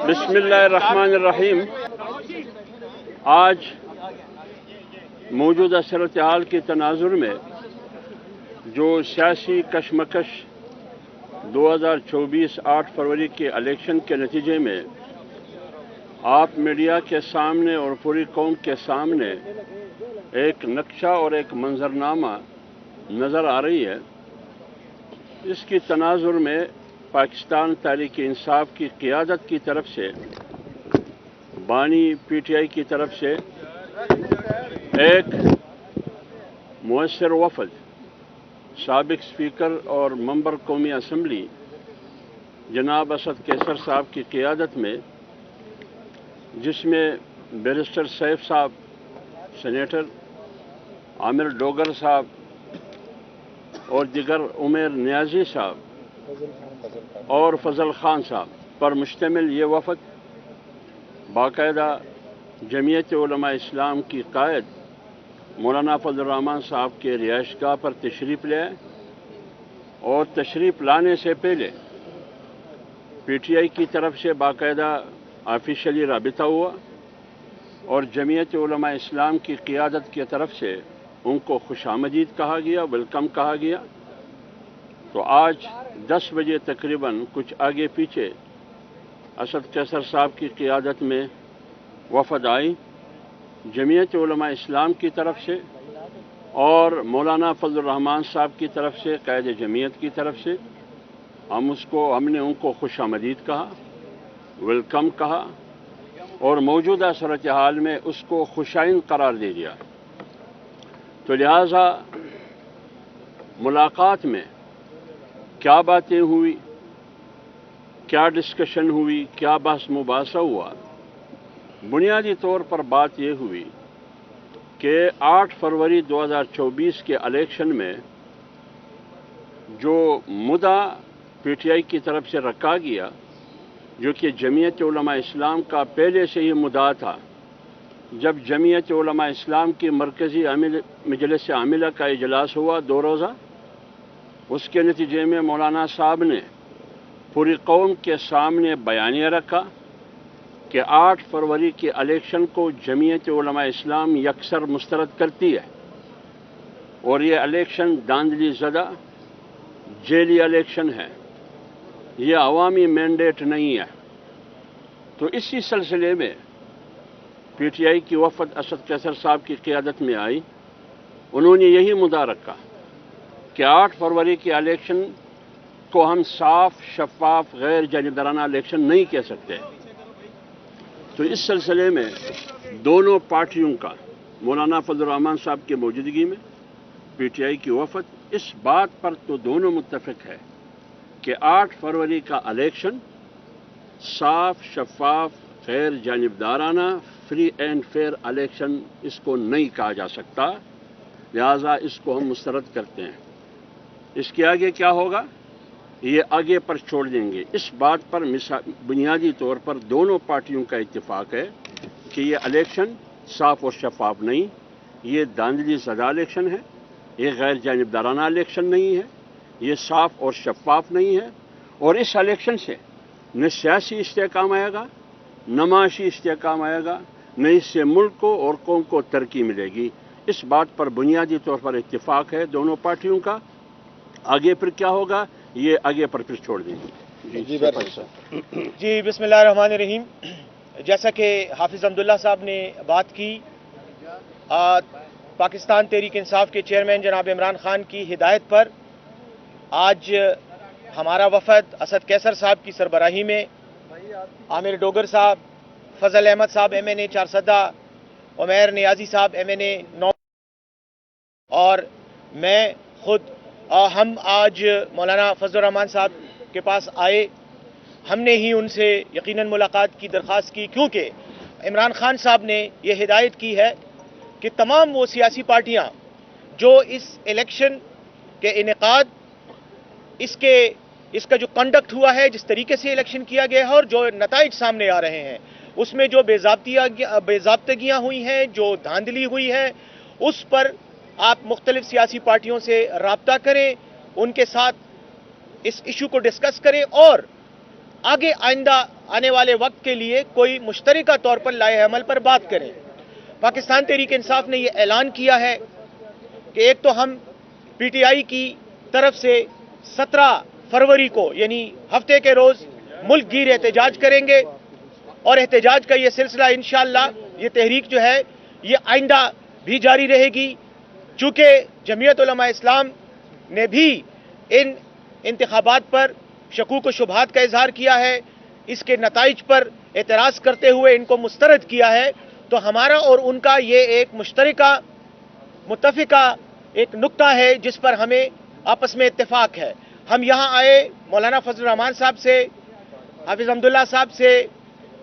बिस्मिल्लाहिर्रहमानिर्रहीम। आज मौजूदा सूरत हाल की तनाजुर में जो सियासी कशमकश 2024 8 फरवरी के इलेक्शन के नतीजे में आप मीडिया के सामने और पूरी कौम के सामने एक नक्शा और एक मंजरनामा नज़र आ रही है, इसकी तनाजुर में पाकिस्तान तहरीक इंसाफ की क़ियादत की तरफ से, बानी PTI की तरफ से एक मुअस्सिर वफ़द साबिक स्पीकर और मेंबर कौमी असम्बली जनाब असद कैसर साहब की क़ियादत में, जिसमें बैरिस्टर सैफ साहब सेनेटर, आमिर डोगर साहब और दिगर उमर नियाजी साहब और फजल खान साहब पर मुश्तमिल ये वफ़द बाकायदा जमीयत उलमा इस्लाम की कायद मौलाना फजल रहमान साहब के रिहाइशगाह पर तशरीफ़ ले आए और तशरीफ़ लाने से पहले PTI की तरफ से बाकायदा ऑफिशियली राबिता हुआ और जमीयत उलमा इस्लाम की क़ियादत की तरफ से उनको खुशामदीद कहा गया, वेलकम कहा गया। तो आज 10 बजे तकरीबन कुछ आगे पीछे असद कैसर साहब की क़ियादत में वफ़द आई जमीयत उलमा इस्लाम की तरफ से और मौलाना फजल रहमान साहब की तरफ से, क़ायद जमीयत की तरफ से। हमने उनको खुशामदीद कहा, वेलकम कहा और मौजूदा सूरत हाल में उसको खुशाइन करार दे दिया। तो लिहाजा मुलाकात में क्या बातें हुई, क्या डिस्कशन हुई, क्या बहस मुबासा हुआ, बुनियादी तौर पर बात यह हुई कि 8 फरवरी 2024 के इलेक्शन में जो मुद्दा PTI की तरफ से रखा गया, जो कि जमीयत उलमा इस्लाम का पहले से ही मुद्दा था। जब जमीयत उलमा इस्लाम की मरकज़ी मजलिस आमिला का इजलास हुआ 2 रोज़ा, उसके नतीजे में मौलाना साहब ने पूरी कौम के सामने बयानिया रखा कि 8 फरवरी के इलेक्शन को जमीयत उलमा इस्लाम यकसर मुस्तरद करती है और ये इलेक्शन धांधली ज़दा जेली इलेक्शन है, ये अवामी मैंडेट नहीं है। तो इसी सिलसिले में PTI की वफ़द असद कैसर साहब की क़ियादत में आई। उन्होंने यही मुद्दा रखा कि 8 फरवरी के इलेक्शन को हम साफ, शफाफ, गैर जानिबदाराना इलेक्शन नहीं कह सकते। तो इस सिलसिले में दोनों पार्टियों का मौलाना फजल रहमान साहब की मौजूदगी में PTI की वफ़द इस बात पर तो दोनों मुत्तफ़िक है कि 8 फरवरी का इलेक्शन साफ, शफाफ, गैर जानिबदाराना, फ्री एंड फेयर इलेक्शन इसको नहीं कहा जा सकता। लिहाजा इसको हम मुस्तरद करते हैं। इसके आगे क्या होगा ये आगे पर छोड़ देंगे। इस बात पर बुनियादी तौर पर दोनों पार्टियों का इत्तेफाक है कि ये इलेक्शन साफ और शफाफ नहीं, ये धांधली ज़दा इलेक्शन है, ये गैर जानिबदाराना इलेक्शन नहीं है, ये साफ और शफाफ नहीं है। और इस इलेक्शन से न सियासी इस्तेहकाम आएगा, न माशी इस्तेहकाम आएगा, न इससे मुल्क को और कौम को तरक्की मिलेगी। इस बात पर बुनियादी तौर पर इत्तेफाक है दोनों पार्टियों का। आगे फिर क्या होगा ये आगे पर फिर छोड़ देंगे। जी बिस्मिल्लाहिर्रहमानिर्रहीम। जैसा कि हाफिज़ अब्दुल्ला साहब ने बात की, पाकिस्तान तहरीक इंसाफ के चेयरमैन जनाब इमरान खान की हिदायत पर आज हमारा वफ़द असद कैसर साहब की सरबराही में आमिर डोगर साहब, फजल अहमद साहब MNA 4 सदा, उमर नियाजी साहब MNA 9 और मैं खुद हम आज मौलाना फजल रहमान साहब के पास आए। हमने ही उनसे यकीनन मुलाकात की दरख्वास्त की, क्योंकि इमरान खान साहब ने यह हिदायत की है कि तमाम वो सियासी पार्टियां जो इस इलेक्शन के इनेकाद, इसका जो कंडक्ट हुआ है, जिस तरीके से इलेक्शन किया गया है और जो नताइज सामने आ रहे हैं, उसमें जो बेज़ाब्तगियाँ हुई हैं, जो धांधली हुई है, उस पर आप मुख्तलिफ सियासी पार्टियों से राब्ता करें, उनके साथ इस इशू को डिस्कस करें और आगे आइंदा آنے والے وقت کے لیے کوئی مشترکہ طور پر لائحہ عمل پر بات کریں۔ پاکستان تحریک انصاف نے یہ اعلان کیا ہے کہ ایک تو ہم پی ٹی آئی کی طرف سے 17 فروری کو یعنی ہفتے کے روز ملک گیر احتجاج کریں گے، اور احتجاج کا یہ سلسلہ انشاءاللہ یہ تحریک جو ہے یہ آئندہ بھی جاری رہے گی، چونکہ جمعیت علماء اسلام نے بھی ان انتخابات پر شکوک و شبہات کا اظہار کیا ہے، اس کے نتائج پر اعتراض کرتے ہوئے ان کو مسترد کیا ہے۔ تو ہمارا اور ان کا یہ ایک مشترکہ متفقہ ایک نقطہ ہے جس پر ہمیں آپس میں اتفاق ہے۔ ہم یہاں آئے مولانا فضل الرحمان صاحب سے، حافظ حمداللہ صاحب سے،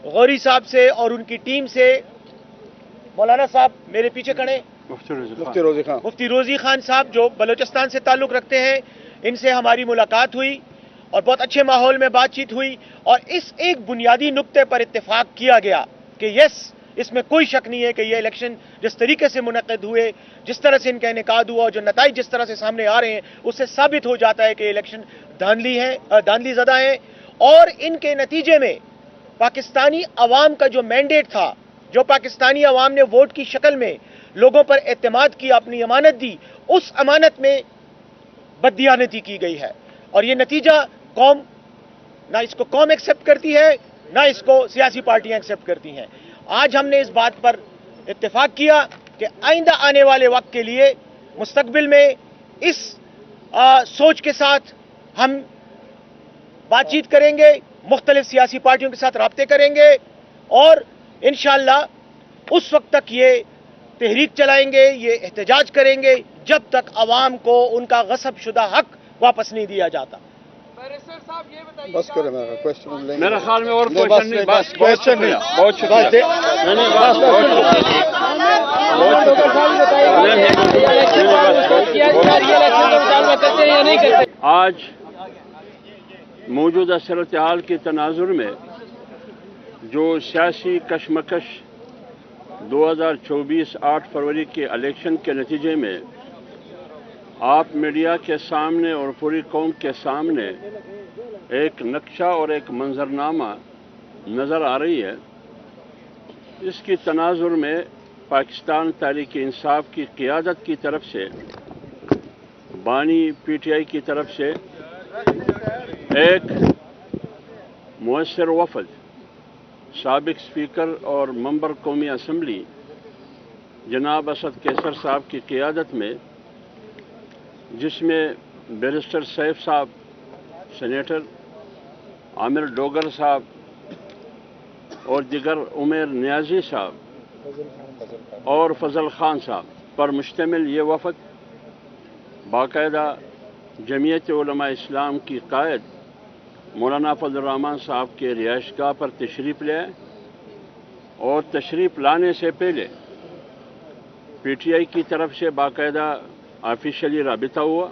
غوری صاحب سے اور ان کی ٹیم سے، مولانا صاحب میرے پیچھے کھڑے، مفتی روزی خان صاحب جو بلوچستان سے تعلق رکھتے ہیں، ان سے ہماری ملاقات ہوئی اور بہت اچھے ماحول میں بات چیت ہوئی، اور اس ایک بنیادی نقطے پر اتفاق کیا گیا کہ اس میں کوئی شک نہیں ہے کہ یہ الیکشن جس طریقے سے منعقد ہوئے، جس طرح سے ان کا انعقاد ہوا اور جو نتائج جس طرح سے سامنے آ رہے ہیں، اس سے ثابت ہو جاتا ہے کہ الیکشن دھاندلی زدہ ہے، اور ان کے نتیجے میں پاکستانی عوام کا جو مینڈیٹ تھا، جو پاکستانی عوام نے ووٹ کی شکل میں لوگوں پر اعتماد کیا، اپنی امانت دی، اس امانت میں بددیانتی کی گئی ہے، اور یہ نتیجہ نہ اس کو قوم ایکسپٹ کرتی ہے، نہ اس کو سیاسی پارٹیاں ایکسپٹ کرتی ہیں۔ آج ہم نے اس بات پر اتفاق کیا کہ آئندہ آنے والے وقت کے لیے مستقبل میں اس سوچ کے ساتھ ہم بات چیت کریں گے، مختلف سیاسی پارٹیوں کے ساتھ رابطے کریں گے، اور انشاءاللہ اس وقت تک یہ تحریک چلائیں گے، یہ احتجاج کریں گے جب تک عوام کو ان کا غصب شدہ حق واپس نہیں دیا جاتا۔ بس کریں میرا کوشچن لیں گے۔ میرے خیال میں اور کوشچن نہیں، بس کوشچن نہیں، بہت شکریہ۔ نہیں، نہیں، بس بہت شکریہ۔ آج موجودہ صورتحال کے تناظر میں جو سیاسی کشمکش 2024 8 فروری کے الیکشن کے نتیجے میں آپ میڈیا کے سامنے اور پوری قوم کے سامنے ایک نقشہ اور ایک منظرنامہ نظر آ رہی ہے، اس کی تناظر میں پاکستان تحریک انصاف کی قیادت کی طرف سے، بانی پی ٹی آئی کی طرف سے ایک مؤثر وفد، سابق اسپیکر اور ممبر قومی اسمبلی جناب اسد کیسر صاحب کی قیادت میں، جس میں بیرسٹر سیف صاحب سینیٹر، عامر ڈوگر صاحب اور دیگر عمیر نیازی صاحب اور فضل خان صاحب پر مشتمل یہ وفد باقاعدہ جمعیت علماء اسلام کی قائد مولانا فضل الرحمان صاحب کے رہائش گاہ پر تشریف لے، اور تشریف لانے سے پہلے پی ٹی آئی کی طرف سے باقاعدہ آفیشیلی رابطہ ہوا،